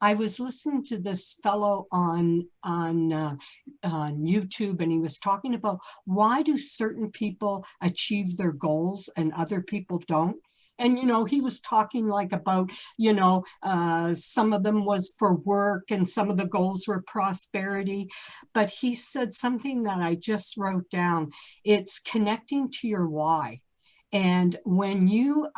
I was listening to this fellow on YouTube, and he was talking about why do certain people achieve their goals and other people don't. And, he was talking like about, some of them was for work and some of the goals were prosperity. But he said something that I just wrote down. It's connecting to your why. And when you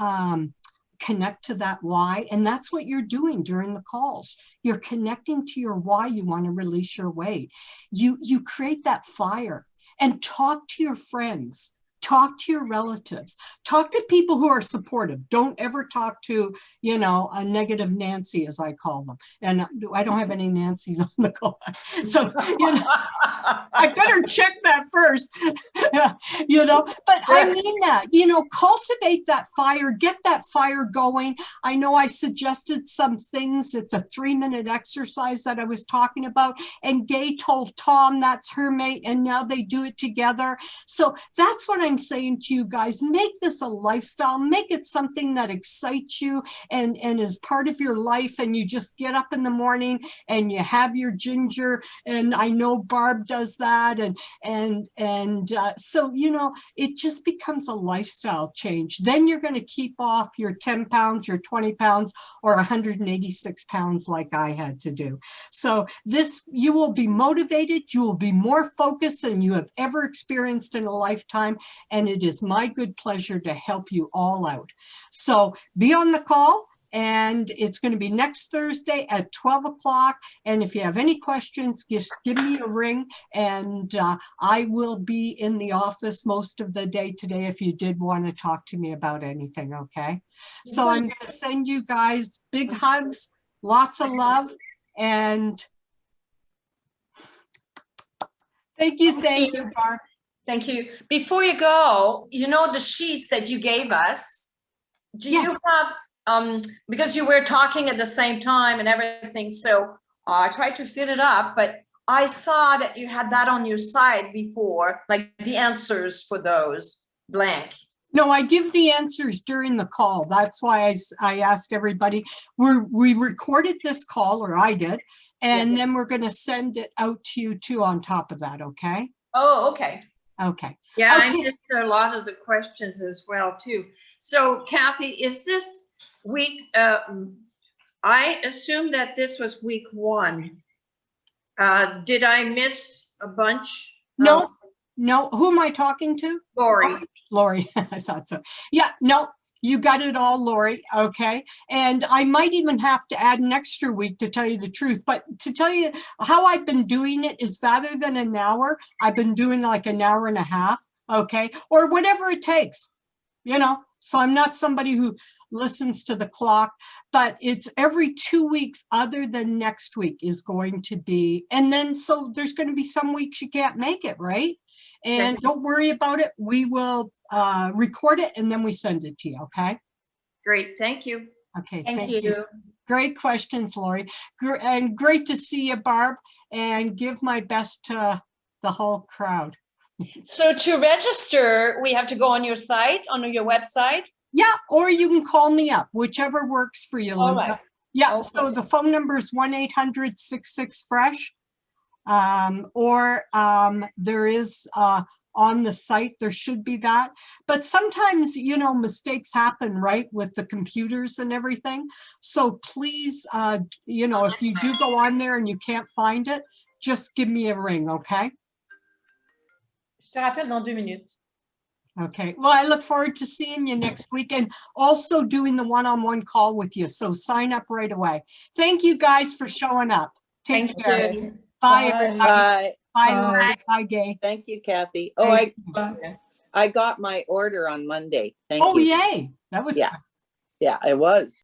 connect to that why, and that's what you're doing during the calls. You're connecting to your why you want to release your weight. You create that fire and talk to your friends. talk to your relatives, talk to people who are supportive. Don't ever talk to, you know, a negative Nancy, as I call them. And I don't have any Nancys on the call. So, you know, I better check that first, you know, but I mean that, you know, cultivate that fire, get that fire going. I know I suggested some things. It's a 3-minute exercise that I was talking about, and Gay told Tom that's her mate, and now they do it together. So that's what I'm saying to you guys. Make this a lifestyle, make it something that excites you and is part of your life. And you just get up in the morning and you have your ginger, and I know Barb does that. So, you know, it just becomes a lifestyle change. Then you're going to keep off your 10 pounds, your 20 pounds, or 186 pounds like I had to do. So this, you will be motivated, you will be more focused than you have ever experienced in a lifetime. And it is my good pleasure to help you all out. So be on the call. And it's going to be next Thursday at 12 o'clock. And if you have any questions, just give me a ring. And I will be in the office most of the day today if you did want to talk to me about anything, okay? So I'm going to send you guys big hugs, lots of love, and thank you, Barb. Thank you. Before you go, you know the sheets that you gave us, do you have, because you were talking at the same time and everything, so I tried to fill it up, but I saw that you had that on your side before, like the answers for those blank. No, I give the answers during the call. That's why I asked everybody. We recorded this call, or I did, and then we're going to send it out to you too on top of that, okay? Oh, okay. Okay. Yeah, Okay. I missed a lot of the questions as well too. So Kathy, is this week, I assume that this was week 1. Did I miss a bunch? No, no. Who am I talking to? Lori. Lori, I thought so. Yeah, no, you got it all, Lori. Okay. And I might even have to add an extra week to tell you the truth. But to tell you how I've been doing it is rather than an hour, I've been doing like an hour and a half. Okay. Or whatever it takes, you know. So I'm not somebody who listens to the clock, but it's every 2 weeks other than next week is going to be. And then so there's going to be some weeks you can't make it, right? And don't worry about it. We will record it and then we send it to you. Okay. Great. Thank you. Okay. Thank you. Great questions, Lori. And great to see you, Barb, and give my best to the whole crowd. So to register, we have to go on your site, on your website? Yeah, or you can call me up, whichever works for you, Linda. Right. Yeah, Okay. so the phone number is 1-800-66-FRESH. Or there is on the site, there should be that. But sometimes, you know, mistakes happen, right, with the computers and everything. So please, you know, if you do go on there and you can't find it, just give me a ring, okay? Je te rappelle dans 2 minutes. Okay, well, I look forward to seeing you next week and also doing the one-on-one call with you. So sign up right away. Thank you guys for showing up. Take Thank care. you. Bye, Bye. everybody. Bye. Bye, Lori. Bye, Gay. Thank you, Kathy. Oh, Thank I got my order on Monday. Thank Oh, you. yay. That was Yeah. Yeah, it was.